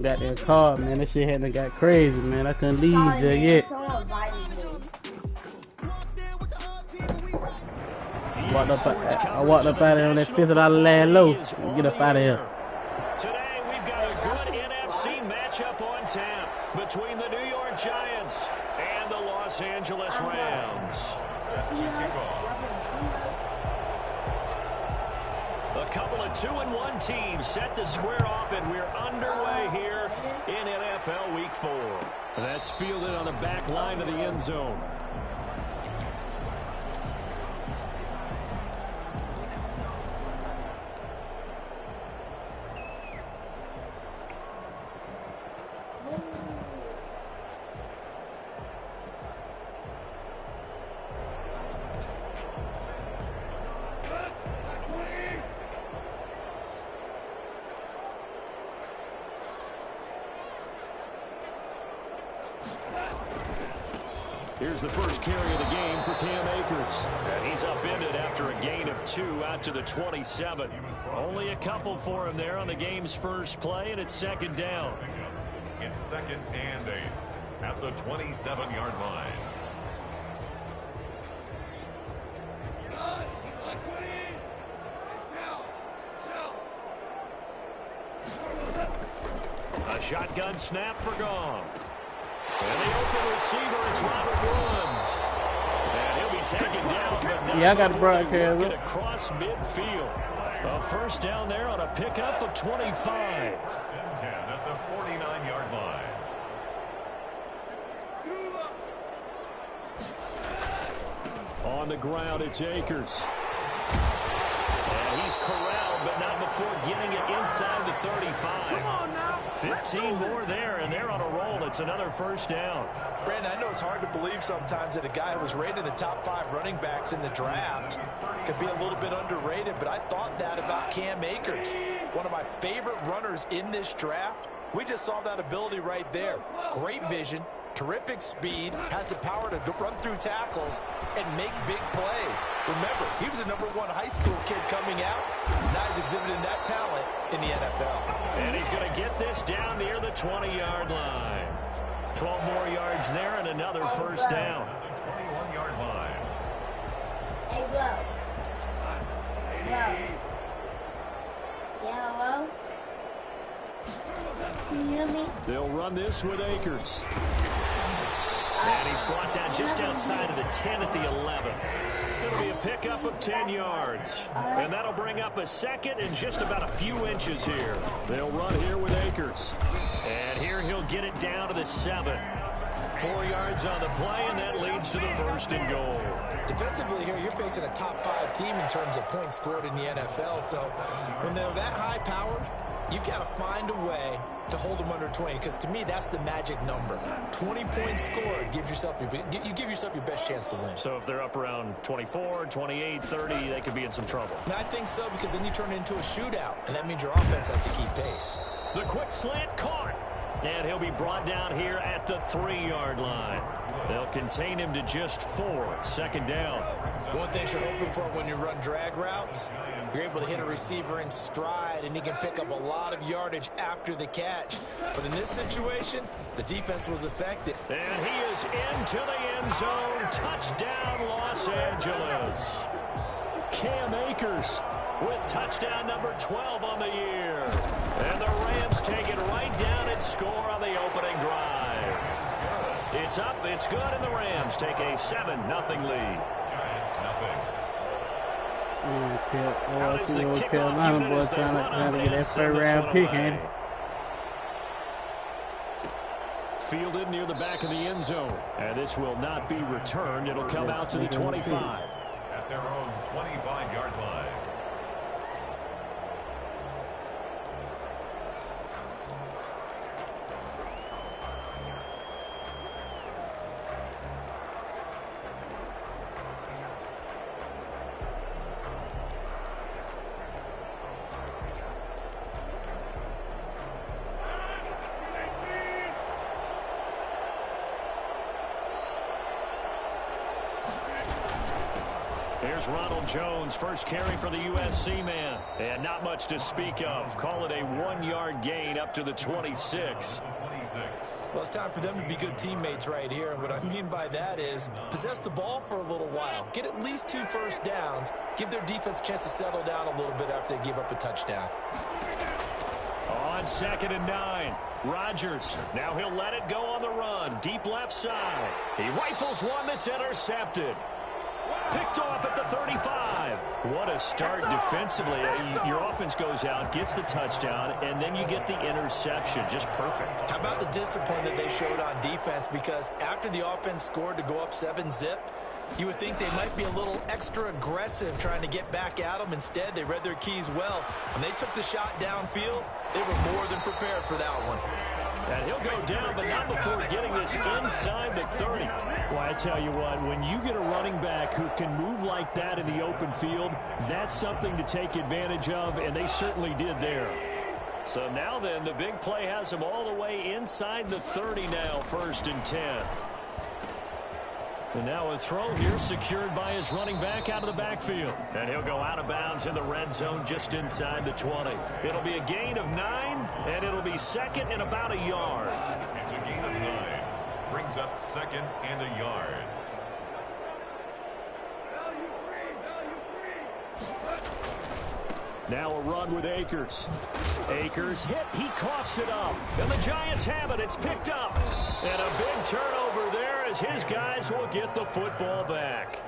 got that card, man. That shit hadn't got crazy, man. I couldn't leave just yet. I walked up out of here on that $50 land low. Get up out of here. Today we've got a good NFC matchup on tap between the New York Giants and the Los Angeles Rams. A couple of 2-1 teams set to square off, and we're underway here in NFL Week 4. That's fielded on the back line of the end zone. Here's the first carry of the game for Cam Akers. And he's upended after a gain of 2 out to the 27. Only a couple for him there on the game's first play, and it's second down. It's 2nd and 8 at the 27-yard line. A shotgun snap for Goff. And the open receiver, it's Robert Woods. And he'll be taken down. But yeah, I got the broadcast. Get across midfield. A first down there on a pickup of 25. 10 at the 49-yard line. On the ground, it's Akers. And he's corralled, but not before getting it inside the 35. Come on now. 15 more there, and they're on a roll. It's another first down. Brandon, I know it's hard to believe sometimes that a guy who was rated in the top 5 running backs in the draft could be a little bit underrated, but I thought that about Cam Akers. One of my favorite runners in this draft. We just saw that ability right there. Great vision, terrific speed, has the power to run through tackles and make big plays. Remember, he was a #1 high school kid coming out. Now he's exhibiting that talent in the NFL. And he's going to get this down near the 20-yard line. 12 more yards there and another first down. 21-yard line. Hey, Will. Will. Yeah, hello? Can you hear me? They'll run this with Akers. And he's brought down just outside of the 10 at the 11. It'll be a pickup of 10 yards. And that'll bring up a second and just about a few inches here. They'll run here with Akers. And here he'll get it down to the 7. 4 yards on the play, and that leads to the first and goal. Defensively here, you're facing a top 5 team in terms of points scored in the NFL. So when they're that high-powered, you've got to find a way to hold them under 20, because to me that's the magic number. 20 points scored gives yourself you give yourself your best chance to win. So if they're up around 24, 28, 30, they could be in some trouble. I think so, because then you turn it into a shootout, and that means your offense has to keep pace. The quick slant caught, and he'll be brought down here at the 3-yard line. They'll contain him to just 4. Second down. One thing you're hoping for when you run drag routes, you're able to hit a receiver in stride, and he can pick up a lot of yardage after the catch. But in this situation, the defense was effective. And he is into the end zone. Touchdown, Los Angeles. Cam Akers with touchdown number 12 on the year. And the Rams take it right down and score on the opening drive. It's up, it's good, and the Rams take a 7-0 lead. Giants nothing. I see those Carolina boys trying to get that first-round pick, ain't it? Fielded near the back of the end zone. And this will not be returned. It'll come out to the 25. At their own 25-yard line. Here's Ronald Jones, first carry for the USC man. And not much to speak of. Call it a 1-yard gain up to the 26. Well, it's time for them to be good teammates right here. And what I mean by that is possess the ball for a little while. Get at least 2 first downs. Give their defense a chance to settle down a little bit after they give up a touchdown. On 2nd and 9. Rodgers. Now he'll let it go on the run. Deep left side. He rifles one that's intercepted. Picked off at the 35. What a start defensively. Your offense goes out, gets the touchdown, and then you get the interception. Just perfect. How about the discipline that they showed on defense? Because after the offense scored to go up 7-zip, you would think they might be a little extra aggressive trying to get back at them. Instead, they read their keys well. When they took the shot downfield, they were more than prepared for that one. And he'll go down, but not before getting this inside the 30. Well, I tell you what, when you get a running back who can move like that in the open field, that's something to take advantage of, and they certainly did there. So now then, the big play has them all the way inside the 30 now, 1st and 10. And now a throw here secured by his running back out of the backfield. And he'll go out of bounds in the red zone just inside the 20. It'll be a gain of 9, and it'll be 2nd and about a yard. It's a gain of 9. Brings up 2nd and a yard. Now a run with Akers. Akers hit. He coughs it up. And the Giants have it. It's picked up. And a big turnover there as his guys will get the football back.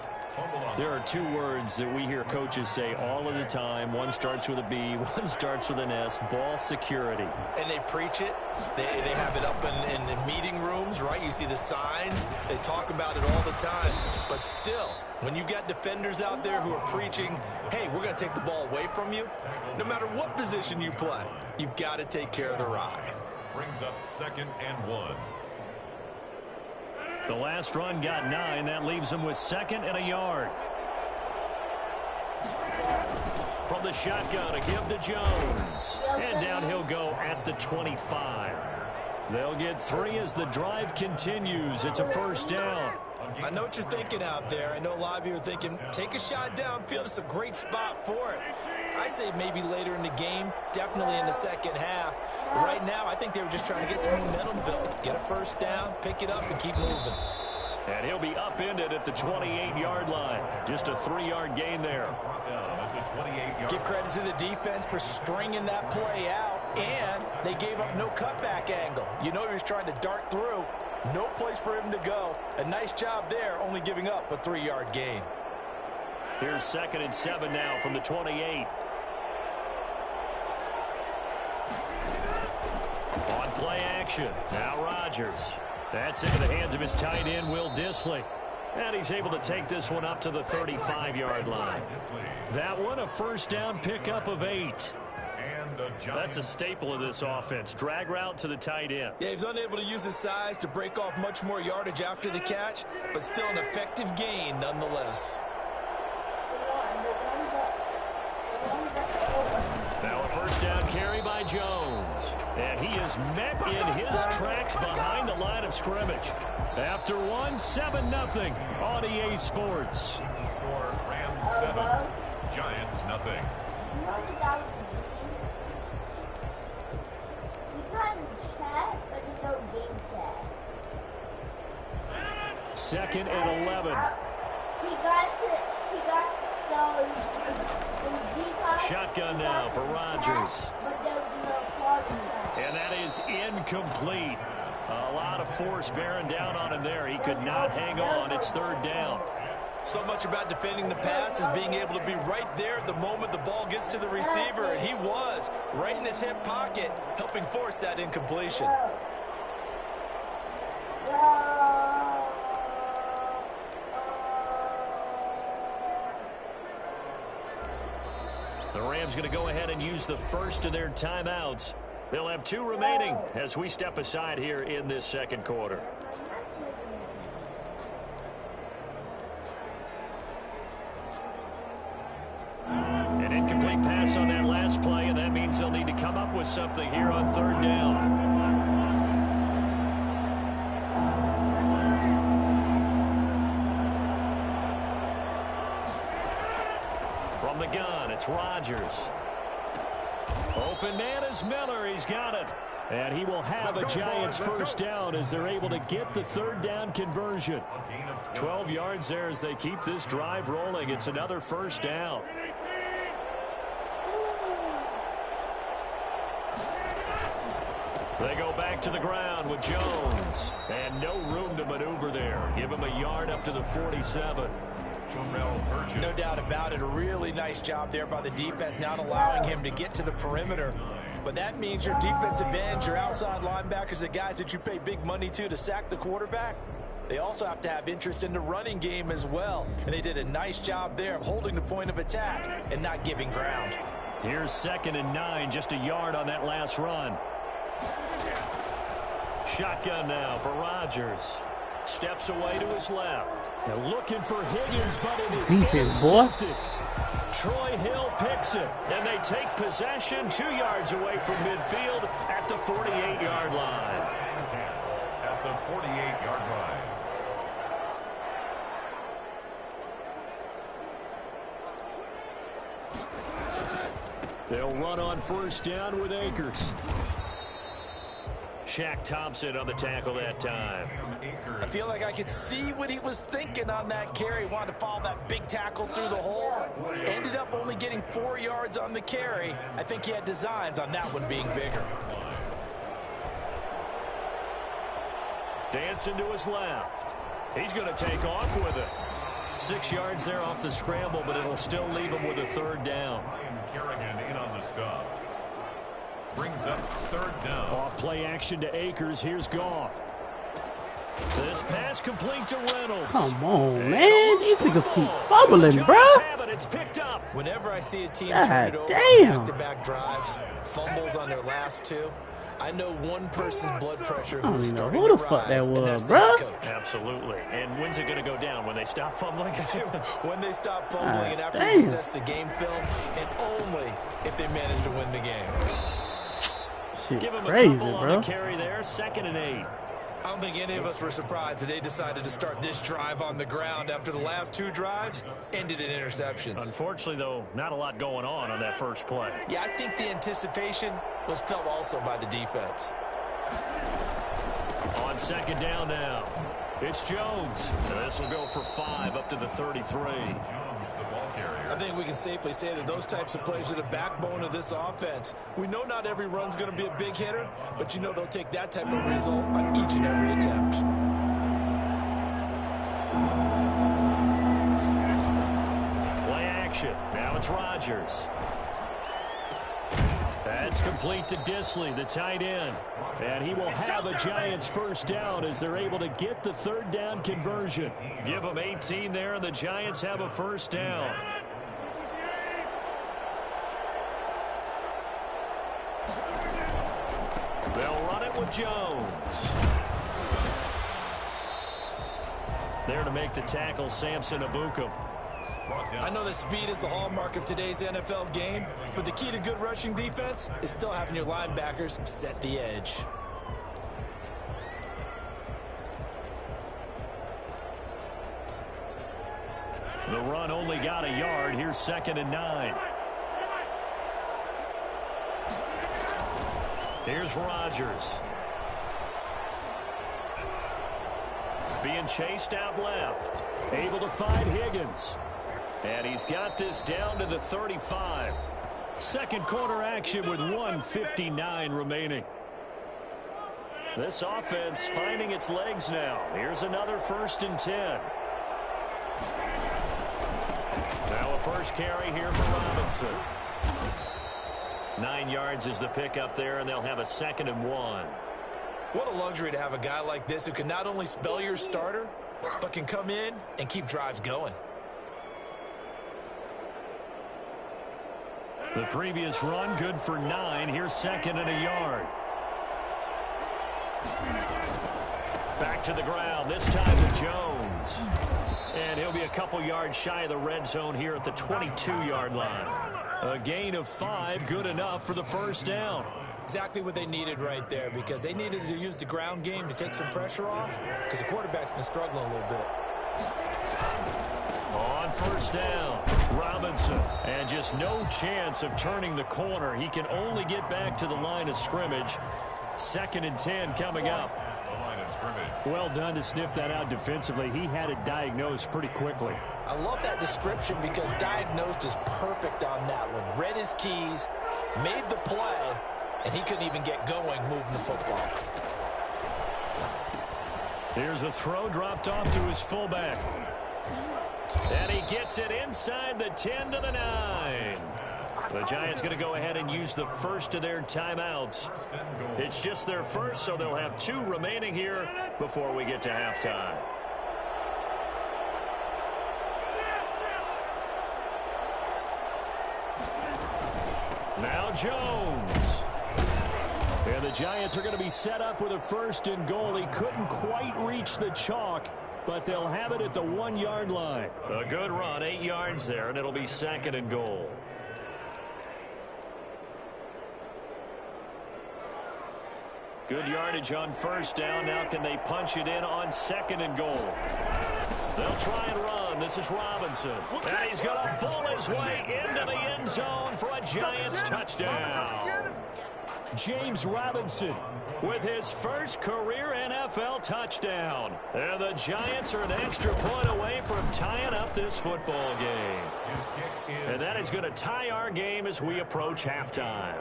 There are 2 words that we hear coaches say all of the time. One starts with a B, one starts with an S. Ball security. And they preach it. They have it up in meeting rooms, right? You see the signs. They talk about it all the time. But still, when you've got defenders out there who are preaching, hey, we're going to take the ball away from you, no matter what position you play, you've got to take care of the rock. Brings up 2nd and 1. The last run got 9. That leaves him with 2nd and a yard. From the shotgun, a give to Jones. And down he'll go at the 25. They'll get 3 as the drive continues. It's a 1st down. I know what you're thinking out there. I know a lot of you are thinking, take a shot downfield. It's a great spot for it. I'd say maybe later in the game, definitely in the second half. But right now, I think they were just trying to get some momentum built. Get a 1st down, pick it up, and keep moving. And he'll be upended at the 28-yard line. Just a 3-yard gain there. Give credit to the defense for stringing that play out, and they gave up no cutback angle. You know he was trying to dart through. No place for him to go. A nice job there, only giving up a 3-yard gain. Here's 2nd and 7 now from the 28. On play action. Now Rodgers. That's into the hands of his tight end, Will Dissly. And he's able to take this one up to the 35-yard line. That one, a 1st down pickup of 8. That's a staple of this offense. Drag route to the tight end. Yeah, he was unable to use his size to break off much more yardage after the catch, but still an effective gain nonetheless. Now a 1st down carry by Jones. And he is met in his tracks behind the line of scrimmage. After 7-0 on EA Sports. Score Rams 7, Giants nothing. Second and 11. Shotgun now for Rodgers. And that is incomplete. A lot of force bearing down on him there. He could not hang on. It's 3rd down. So much about defending the pass is being able to be right there at the moment the ball gets to the receiver, and he was right in his hip pocket, helping force that incompletion. The Rams going to go ahead and use the first of their timeouts. They'll have 2 remaining as we step aside here in this 2nd quarter. An incomplete pass on that last play, and that means they'll need to come up with something here on 3rd down. It's Rodgers. Open man is Miller. He's got it. And he will have a Giants first down as they're able to get the third down conversion. 12 yards there as they keep this drive rolling. It's another first down. They go back to the ground with Jones. And no room to maneuver there. Give him a yard up to the 47. No doubt about it. A really nice job there by the defense, not allowing him to get to the perimeter. But that means your defensive ends, your outside linebackers, the guys that you pay big money to sack the quarterback, they also have to have interest in the running game as well. And they did a nice job there of holding the point of attack and not giving ground. Here's 2nd and 9, just a yard on that last run. Shotgun now for Rodgers. Steps away to his left. They're looking for Higgins, but it is defense, boy. Troy Hill picks it, and they take possession 2 yards away from midfield at the 48-yard line. At the 48-yard line. They'll run on first down with Akers. Shaq Thompson on the tackle that time. I feel like I could see what he was thinking on that carry. Wanted to follow that big tackle through the hole. Ended up only getting 4 yards on the carry. I think he had designs on that one being bigger. Dancing to his left. He's going to take off with it. 6 yards there off the scramble, but it'll still leave him with a third down. Kerrigan in on the stop. Brings up third down. Off play action to Akers. Here's Goff. This pass complete to Reynolds. Come on, man. These niggas keep fumbling, bro. It's picked up. Whenever I see a team God turn it over damn. back-to-back drives, fumbles on their last two, I know one person's blood pressure I don't who is even know starting who to the fuck rise, that and was, that's the head bro. coach. Absolutely. And when's it going to go down? When they stop fumbling? When they stop fumbling God and after damn. they assess the game film, and only if they manage to win the game. Shit Give him crazy, a couple on bro. the carry there. 2nd and 8. I don't think any of us were surprised that they decided to start this drive on the ground after the last 2 drives ended in interceptions. Unfortunately, though, not a lot going on that first play. Yeah, I think the anticipation was felt also by the defense. On 2nd down now, it's Jones. This will go for 5 up to the 33. I think we can safely say that those types of plays are the backbone of this offense. We know not every run's going to be a big hitter, but you know they'll take that type of result on each and every attempt. Play action. Now it's Rodgers. That's complete to Disley, the tight end. And he will have a Giants first down as they're able to get the third down conversion. Give them 18 there, and the Giants have a first down. They'll run it with Jones. There to make the tackle, Samson Abukum. I know that speed is the hallmark of today's NFL game, but the key to good rushing defense is still having your linebackers set the edge. The run only got a yard. Here's 2nd and 9. Here's Rodgers. Being chased out left. Able to find Higgins. And he's got this down to the 35. Second quarter action with 1:59 remaining. This offense finding its legs now. Here's another 1st and 10. Now a first carry here for Robinson. 9 yards is the pickup there, and they'll have a 2nd and 1. What a luxury to have a guy like this who can not only spell your starter, but can come in and keep drives going. The previous run good for 9. Here's 2nd and a yard. Back to the ground, this time to Jones. And he'll be a couple yards shy of the red zone here at the 22-yard line. A gain of 5, good enough for the first down. Exactly what they needed right there, because they needed to use the ground game to take some pressure off, because the quarterback's been struggling a little bit. On first down, Robinson. And just no chance of turning the corner. He can only get back to the line of scrimmage. 2nd and 10 coming up. Well done to sniff that out defensively. He had it diagnosed pretty quickly. I love that description because diagnosed is perfect on that one. Read his keys, made the play, and he couldn't even get going moving the football. Here's a throw dropped off to his fullback. And he gets it inside the 10 to the 9. The Giants going to go ahead and use the first of their timeouts. It's just their first, so they'll have 2 remaining here before we get to halftime. Now Jones. And the Giants are going to be set up with a 1st and goal. He couldn't quite reach the chalk, but they'll have it at the 1-yard line. A good run, 8 yards there, and it'll be 2nd and goal. Good yardage on first down. Now can they punch it in on 2nd and goal? They'll try and run. This is Robinson. And he's going to bull his way into the end zone for a Giants touchdown. James Robinson with his first career NFL touchdown. And the Giants are an extra point away from tying up this football game. And that is going to tie our game as we approach halftime.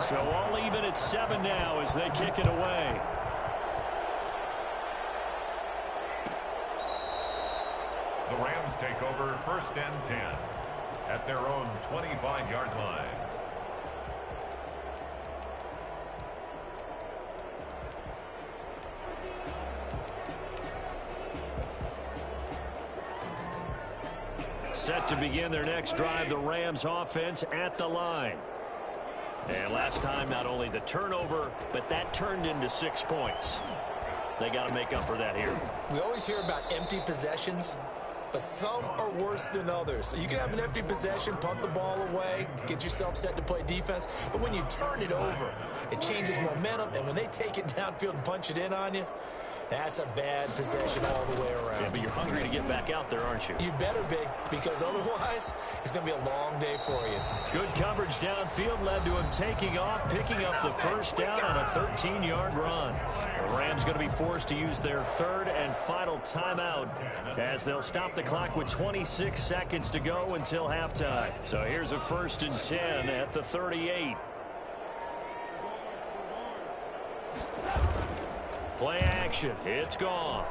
So all even at 7 now as they kick it away. The Rams take over 1st and 10 at their own 25-yard line. Set to begin their next drive, the Rams offense at the line. And last time, not only the turnover, but that turned into 6 points. They got to make up for that here. We always hear about empty possessions, but some are worse than others. You can have an empty possession, punt the ball away, get yourself set to play defense, but when you turn it over, it changes momentum, and when they take it downfield and punch it in on you, that's a bad possession all the way around. Yeah, but you're hungry to get back out there, aren't you? You better be, because otherwise, it's going to be a long day for you. Good coverage downfield led to him taking off, picking up the first down on a 13-yard run. The Rams going to be forced to use their 3rd and final timeout as they'll stop the clock with 26 seconds to go until halftime. So here's a 1st and 10 at the 38. Play action. It's Goff.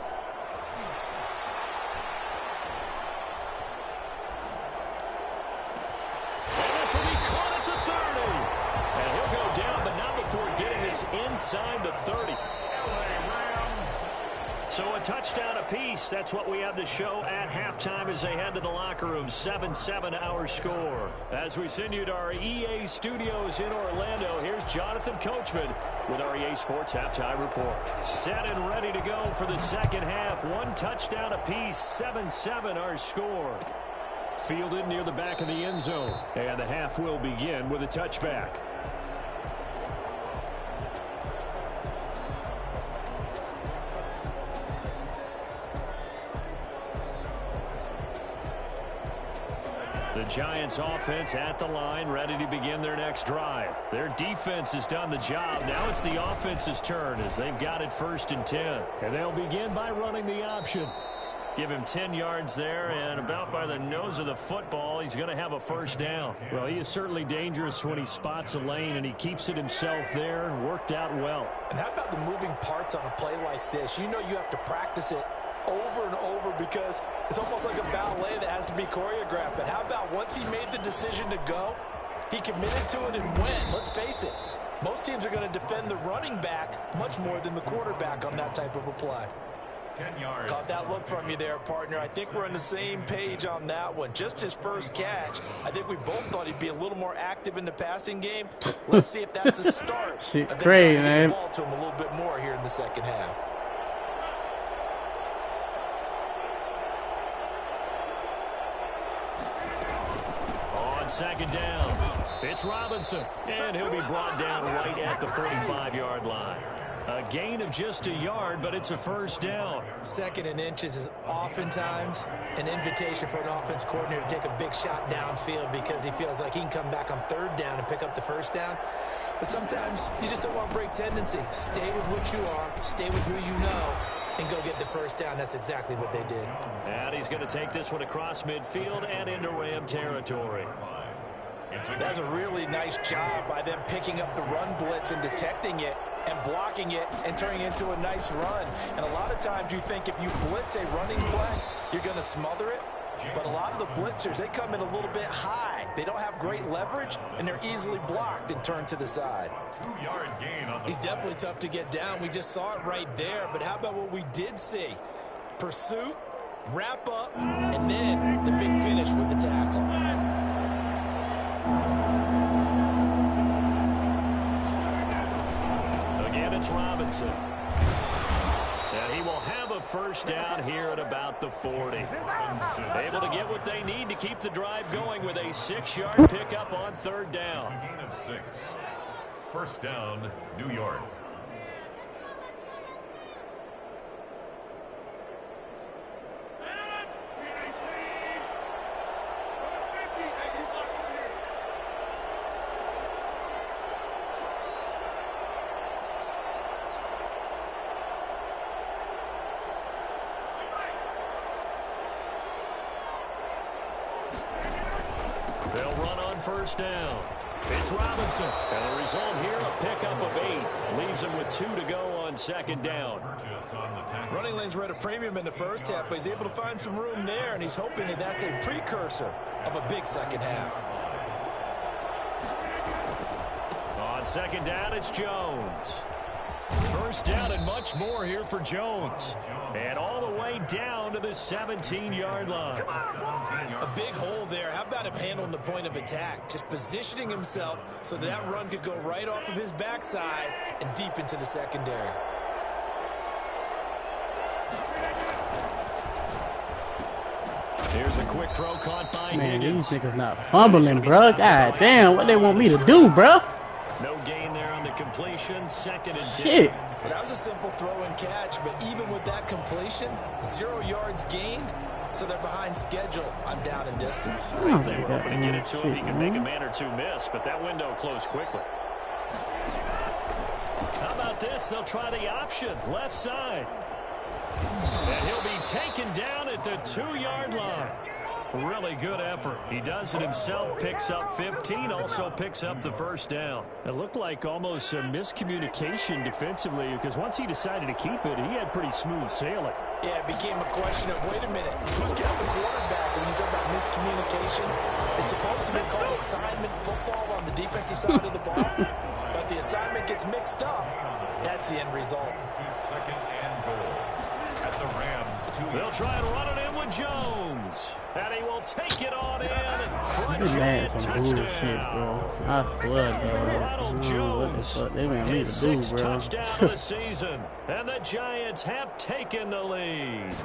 And this will be caught at the 30. And he'll go down, but not before getting this inside the 30. So a touchdown apiece. That's what we have to show at halftime as they head to the locker room. 7-7 our score. As we send you to our EA studios in Orlando, here's Jonathan Coachman with our EA Sports Halftime Report. Set and ready to go for the second half. 1 touchdown apiece. 7-7 our score. Fielded near the back of the end zone. And the half will begin with a touchback. The Giants offense at the line, ready to begin their next drive. Their defense has done the job. Now it's the offense's turn as they've got it 1st and 10. And they'll begin by running the option. Give him 10 yards there, and about by the nose of the football, he's going to have a first down. Well, he is certainly dangerous when he spots a lane, and he keeps it himself there and worked out well. And how about the moving parts on a play like this? You know you have to practice it over and over because it's almost like a ballet that has to be choreographed. But how about once he made the decision to go, he committed to it and went. Let's face it, most teams are going to defend the running back much more than the quarterback on that type of a play. 10 yards. Got that look from you there, partner. I think we're on the same page on that one. Just his first catch. I think we both thought he'd be a little more active in the passing game. Let's see if that's the start. Shit, crazy, man. The ball to him a little bit more here in the second half. On second down, it's Robinson, and he'll be brought down right at the 45-yard line. A gain of just a yard, but it's a first down. 2nd and inches is oftentimes an invitation for an offense coordinator to take a big shot downfield because he feels like he can come back on 3rd down and pick up the first down. But sometimes you just don't want to break tendency. Stay with what you are, stay with who you know, and go get the first down. That's exactly what they did. And he's going to take this one across midfield and into Ram territory. That's a really nice job by them picking up the run blitz and detecting it and blocking it and turning it into a nice run. And a lot of times you think if you blitz a running play, you're going to smother it. But a lot of the blitzers, they come in a little bit high. They don't have great leverage, and they're easily blocked and turned to the side. 2-yard gain on the He's definitely tough to get down. We just saw it right there. But how about what we did see? Pursuit, wrap up, and then the big finish with the tackle. Again, it's Robinson. And he will have a first down here at about the 40. Able to get what they need to keep the drive going with a 6-yard pickup on 3rd down. gain of 6. First down, New York. They'll run on first down. It's Robinson. And the result here, a pickup of 8. Leaves him with 2 to go on 2nd down. Running lanes were at a premium in the first half, but he's able to find some room there, and he's hoping that that's a precursor of a big second half. On 2nd down, it's Jones. First down and much more here for Jones. And all the way down to the 17-yard line. A big hole there. How about him handling the point of attack? Just positioning himself so that run could go right off of his backside and deep into the secondary. Here's a quick throw caught by Man, Higgins. these niggas not fumbling, bro. God damn, what they want me to do, bro? No gain there on the completion. 2nd and 10. Shit. Well, that was a simple throw and catch, but even with that completion, 0 yards gained, so they're behind schedule on down and distance. Oh, They were hoping to get it to him. He could make a man or two miss, but that window closed quickly. How about this? They'll try the option. Left side. And he'll be taken down at the 2-yard line. Really good effort. He does it himself, picks up 15, also picks up the first down. It looked like almost a miscommunication defensively because once he decided to keep it, he had pretty smooth sailing. Yeah, it became a question of, wait a minute, who's got the quarterback? When you talk about miscommunication, it's supposed to be called assignment football on the defensive side of the ball, but the assignment gets mixed up. That's the end result. 2nd and goal. At the Rams, 2. They'll try and run it in with Jones. And he will take it on in. This man some bullshit, bro. I swear, bro. Ronald What the Jones, fuck they want me his to do, 6th bro? touchdown of the season. And the Giants have taken the lead.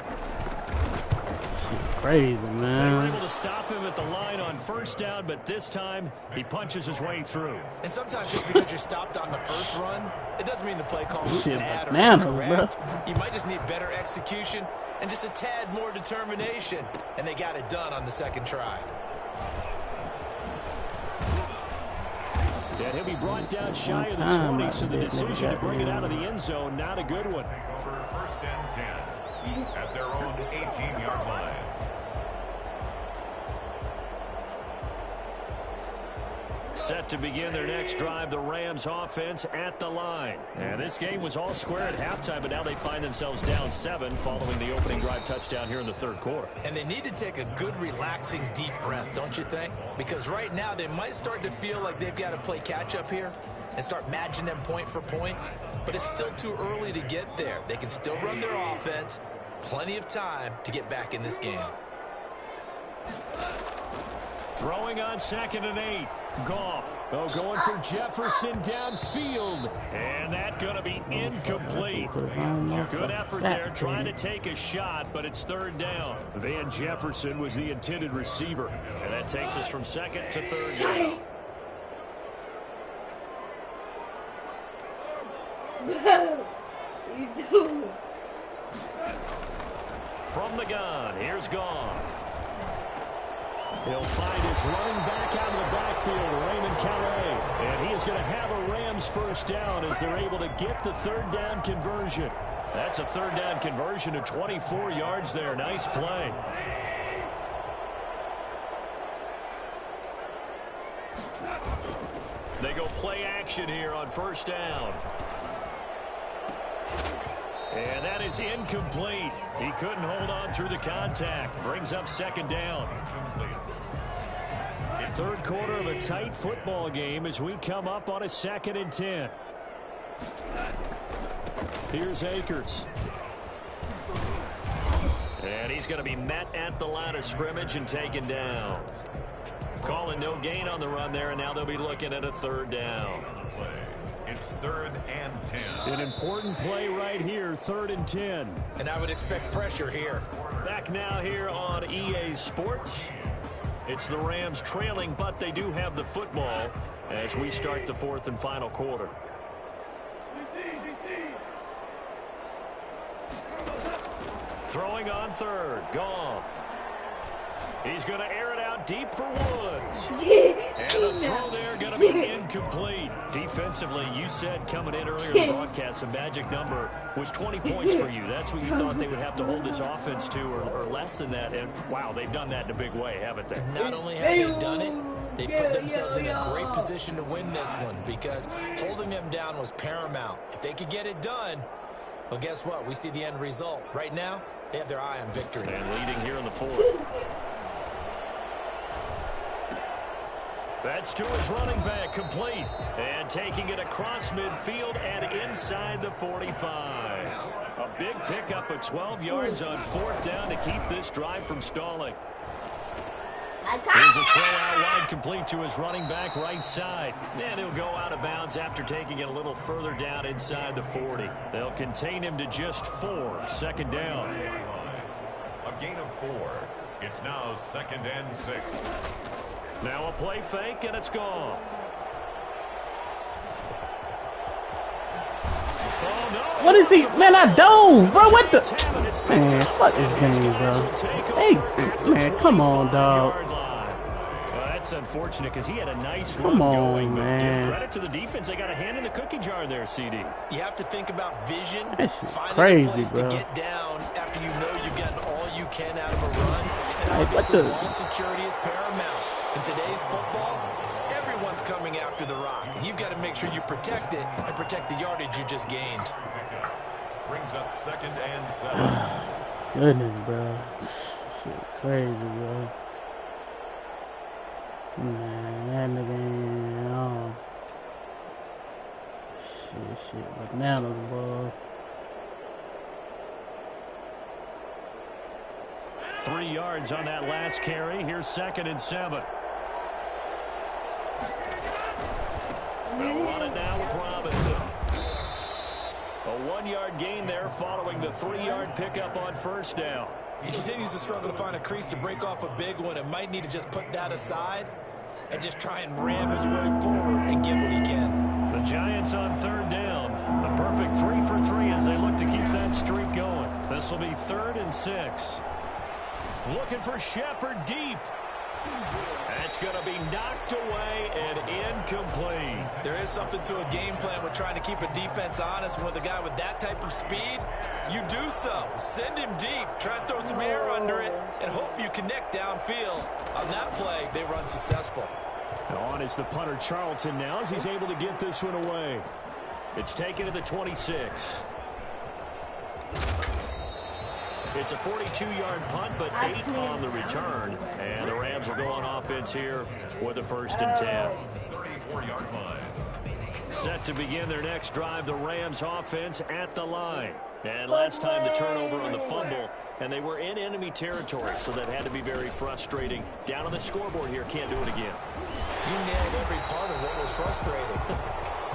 Crazy, They were man. able to stop him at the line on first down, but this time he punches his way through. And sometimes just because you're stopped on the first run, it doesn't mean the play call was Shit, bad or bananas, incorrect. You might just need better execution and just a tad more determination. And they got it done on the 2nd try. And he'll be brought down shy of the 20, so the decision to bring it out of the end zone, not a good one. Over 1st and 10 at their own 18-yard line. Set to begin their next drive, the Rams offense at the line. And this game was all square at halftime, but now they find themselves down 7 following the opening drive touchdown here in the 3rd quarter. And they need to take a good, relaxing, deep breath, don't you think? Because right now they might start to feel like they've got to play catch-up here and start matching them point for point. But it's still too early to get there. They can still run their offense. Plenty of time to get back in this game. Throwing on 2nd and 8. Goff. Oh, going for Jefferson downfield. And that's going to be incomplete. Good effort there trying to take a shot, but it's 3rd down. Van Jefferson was the intended receiver. And that takes us from 2nd to 3rd down. You do. From the gun, here's Goff. He'll find his running back out of the backfield, Raymond Calais. And he is going to have a Rams first down as they're able to get the third down conversion. That's a third down conversion of 24 yards there. Nice play. They go play action here on first down. And that is incomplete. He couldn't hold on through the contact. Brings up second down. Third quarter of a tight football game as we come up on a 2nd and 10. Here's Akers. And he's going to be met at the line of scrimmage and taken down. Calling no gain on the run there, and now they'll be looking at a third down. It's 3rd and 10. An important play right here, 3rd and 10. And I would expect pressure here. Back now here on EA Sports. It's the Rams trailing, but they do have the football as we start the 4th and final quarter. Throwing on 3rd, Goff. He's going to air it out deep for Woods. And the throw there going to be incomplete. Defensively, you said coming in earlier in the broadcast, the magic number was 20 points for you. That's what you thought they would have to hold this offense to, or less than that. And, wow, they've done that in a big way, haven't they? Not only have they done it, they put themselves in a great position to win this one because holding them down was paramount. If they could get it done, well, guess what? We see the end result. Right now, they have their eye on victory. And leading here in the 4th. That's to his running back, complete. And taking it across midfield and inside the 45. A big pickup of 12 yards on 4th down to keep this drive from stalling. Here's a throw out wide, complete to his running back right side. And he'll go out of bounds after taking it a little further down inside the 40. They'll contain him to just 4. 2nd down. A gain of 4. It's now 2nd and 6. Now a play fake, and it's Goff. Oh, no. What is he? Man, I dove, bro. What the? Man, fuck this game, bro. Hey, man, come on, dog. Well, that's unfortunate because he had a nice Come run on, going. man. Give credit to the defense. They got a hand in the cookie jar there, CD. You have to think about vision, That shit's finding crazy, a place bro. to get down after you know you've gotten all you can out of a run. And Hey, what obviously, the- ball security is paramount. In today's football, everyone's coming after the rock. You've got to make sure you protect it and protect the yardage you just gained. Brings up 2nd and 7. Goodness, bro. Shit crazy, bro. Man, that nigga ain't on. Shit, bananas, boy. 3 yards on that last carry. Here's 2nd and 7. They'll run it now with Robinson. A 1-yard gain there following the 3-yard pickup on 1st down. He continues to struggle to find a crease to break off a big one and might need to just put that aside and just try and ram his way forward and get what he can. The Giants on 3rd down. A perfect 3 for 3 as they look to keep that streak going. This will be 3rd and 6. Looking for Shepard deep. That's going to be knocked away and incomplete. There is something to a game plan with trying to keep a defense honest. And with a guy with that type of speed, you do so. Send him deep. Try and throw some air under it and hope you connect downfield. On that play, they run successful. On is the punter Charlton now as he's able to get this one away. It's taken to the 26. It's a 42-yard punt, but 8 on the return. And the Rams will go on offense here with a 1st and 10. 34-yard line. Set to begin their next drive, the Rams offense at the line. And last time the turnover on the fumble, and they were in enemy territory, so that had to be very frustrating. Down on the scoreboard here, can't do it again. You nailed every part of what was frustrating.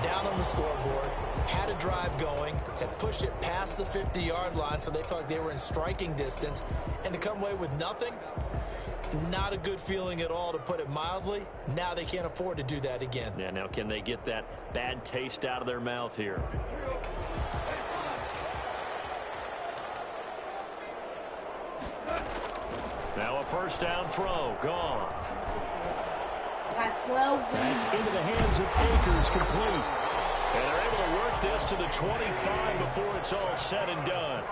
Down on the scoreboard, had a drive going, had pushed it past the 50-yard line so they felt like they were in striking distance, and to come away with nothing, Not a good feeling at all, to put it mildly. Now they can't afford to do that again. Yeah, now can they get that bad taste out of their mouth here? Now a first down throw. Gone. That's into the hands of Akers, complete. And they're able to work this to the 25 before it's all said and done.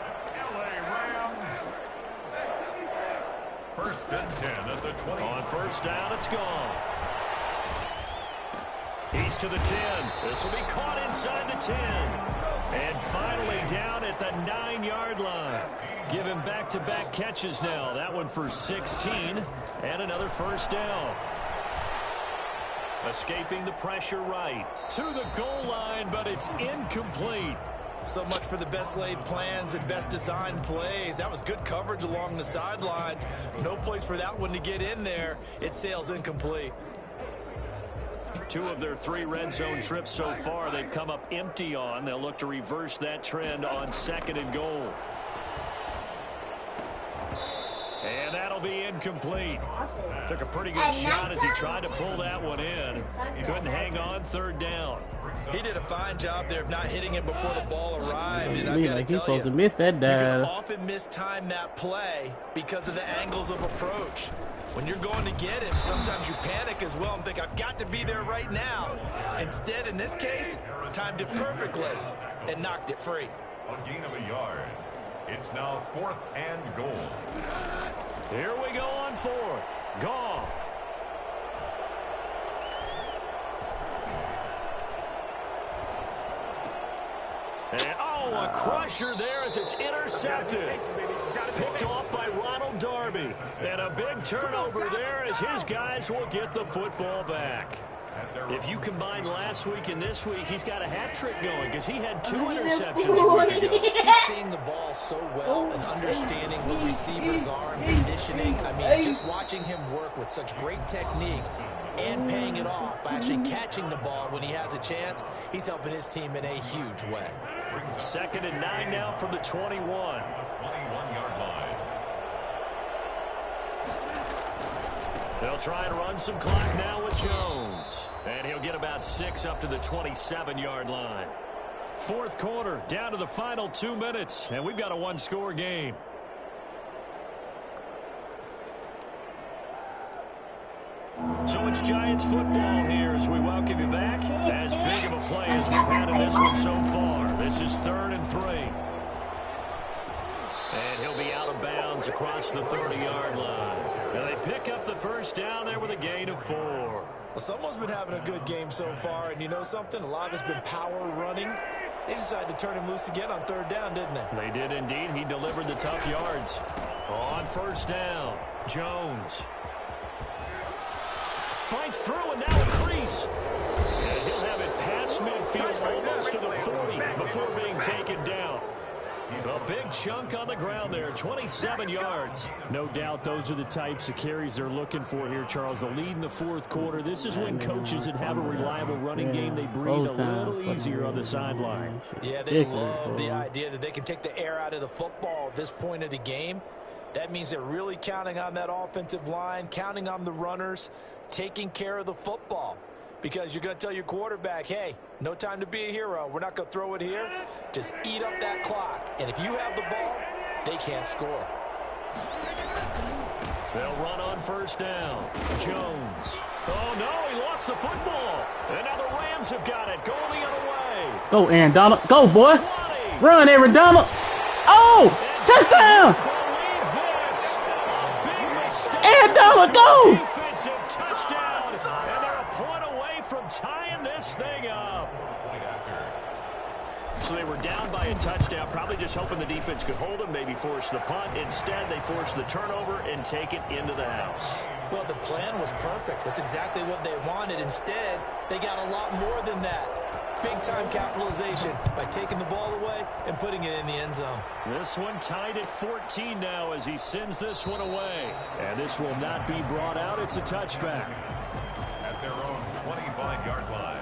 First and 10 at the 20. On first down, it's gone. He's to the 10. This will be caught inside the 10. And finally down at the 9-yard line. Give him back-to-back catches now. That one for 16 and another first down. Escaping the pressure right to the goal line, but it's incomplete. So much for the best laid plans and best designed plays. That was good coverage along the sidelines. No place for that one to get in there. It sails incomplete. 2 of their 3 red zone trips so far they've come up empty on. They'll look to reverse that trend on 2nd and goal. And that'll be incomplete. Took a pretty good shot as he tried to pull that one in. Couldn't hang on, 3rd down. He did a fine job there of not hitting it before the ball arrived. And I've got to He's tell supposed to you, miss that you dive. can often mistime that play because of the angles of approach. When you're going to get him, sometimes you panic as well and think, I've got to be there right now. Instead, in this case, timed it perfectly and knocked it free. A gain of a yard. It's now 4th and goal. Here we go on 4th. Goff. And, a crusher there as it's intercepted. Picked off by Ronald Darby. And a big turnover there as his guys will get the football back. If you combine last week and this week, he's got a hat trick going because he had 2 interceptions a week ago. He's seeing the ball so well and understanding what receivers are and positioning. I mean, just watching him work with such great technique and paying it off by actually catching the ball when he has a chance, he's helping his team in a huge way. 2nd and 9 now from the 21. 21-yard line. They'll try and run some clock now with Jones. And he'll get about 6 up to the 27-yard line. 4th quarter, down to the final 2 minutes, and we've got a 1-score game. So it's Giants football here as we welcome you back. As big of a play as we've had in this one so far. This is 3rd and 3. And he'll be out of bounds across the 30-yard line. And they pick up the first down there with a gain of 4. Well, someone's been having a good game so far, and you know something? A lot of it's been power running. They decided to turn him loose again on 3rd down, didn't they? They did indeed. He delivered the tough yards. On first down, Jones fights through and now a crease. And he'll have it past midfield almost to the 40 before being taken down. A big chunk on the ground there, 27 yards. No doubt those are the types of carries they're looking for here, Charles. The lead in the 4th quarter. This is when coaches that have a reliable running game, they breathe a little easier on the sideline. Yeah, they love the idea that they can take the air out of the football at this point of the game. That means they're really counting on that offensive line, counting on the runners, taking care of the football. Because you're going to tell your quarterback, hey, no time to be a hero. We're not going to throw it here. Just eat up that clock. And if you have the ball, they can't score. They'll run on first down. Jones. Oh, no, he lost the football. And now the Rams have got it. Going the other way. Go, Aaron Donald. Go, boy. 20. Run, Aaron Donald. Oh, touchdown. Believe this. A big mistake. Aaron Donald, go. Defensive touchdown. And they're a point away from tying this thing up. So they were down by a touchdown, probably just hoping the defense could hold them, maybe force the punt. Instead, they forced the turnover and take it into the house. Well, the plan was perfect. That's exactly what they wanted. Instead, they got a lot more than that. Big-time capitalization by taking the ball away and putting it in the end zone. This one tied at 14 now as he sends this one away. And this will not be brought out. It's a touchback. At their own 25-yard line.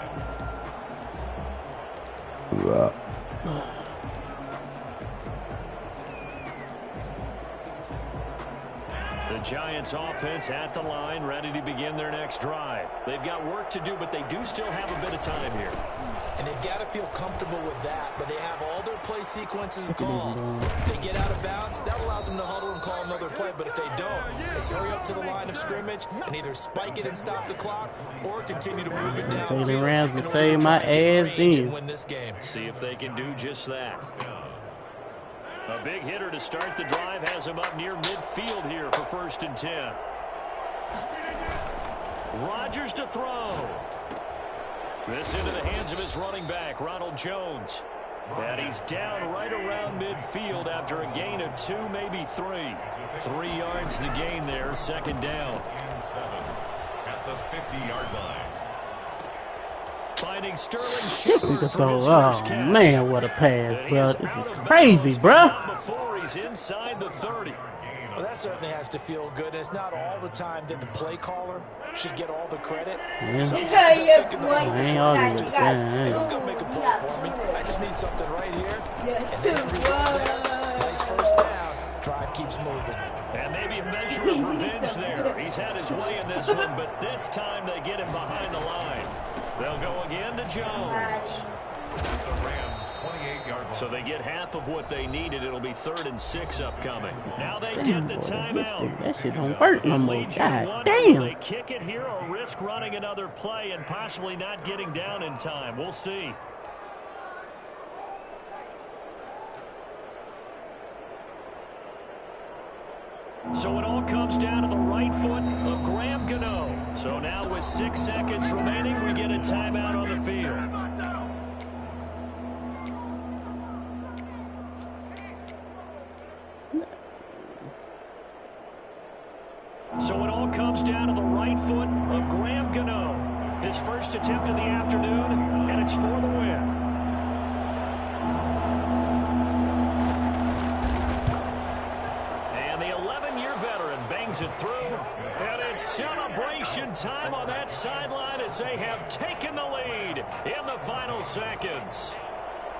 The Giants offense at the line, ready to begin their next drive. They've got work to do, but they do still have a bit of time here. And they've got to feel comfortable with that, but they have all their play sequences called. If they get out of bounds, that allows them to huddle and call another play, but if they don't, it's hurry up to the line of scrimmage and either spike it and stop the clock or continue to move it down. The Rams will save my ass in. Win this game. See if they can do just that. A big hitter to start the drive has him up near midfield here for 1st and 10. Rodgers to throw. This into the hands of his running back, Ronald Jones. And he's down right around midfield after a gain of 2, maybe 3. 3 yards the gain there, 2nd down. At the 50-yard line. Finding Sterling Shepard for his Oh, first catch. man, what a pass, bro. This is crazy, bro. Before he's inside the 30. Well, that certainly has to feel good. And it's not all the time that the play caller should get all the credit. Yeah. Sometimes I ain't arguing with that. Who's going to make a play for me? I just need something right here. And then nice first down. Drive keeps moving. And maybe a measure of revenge there. He's had his way in this one, but this time they get him behind the line. They'll go again to Jones. The Rams 28-yard line. So they get half of what they needed. It'll be 3rd and 6 upcoming. Now they get the timeout. That shit don't work no more. Lead you God 1. damn. They kick it here or risk running another play and possibly not getting down in time. We'll see. So it all comes down to the right foot of Graham Gano. So now with 6 seconds remaining, we get a timeout on the field. So it all comes down to the right foot of Graham Gano. His first attempt of the afternoon, and it's for the win. It through, and it's celebration time on that sideline as they have taken the lead in the final seconds.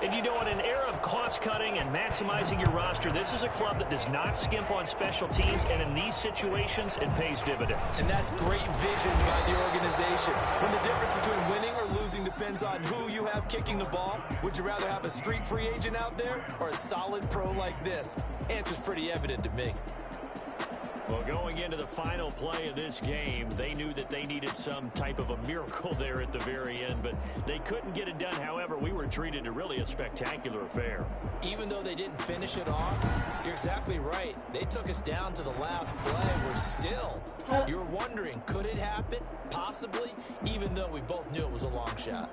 And you know, in an era of cost-cutting and maximizing your roster, this is a club that does not skimp on special teams, and in these situations, it pays dividends. And that's great vision by the organization. When the difference between winning or losing depends on who you have kicking the ball, would you rather have a street free agent out there or a solid pro like this? Answer's pretty evident to me. Well, going into the final play of this game, they knew that they needed some type of a miracle there at the very end, but they couldn't get it done. However, we were treated to really a spectacular affair. Even though they didn't finish it off, you're exactly right. They took us down to the last play. We're still. You were wondering, could it happen? Possibly, even though we both knew it was a long shot.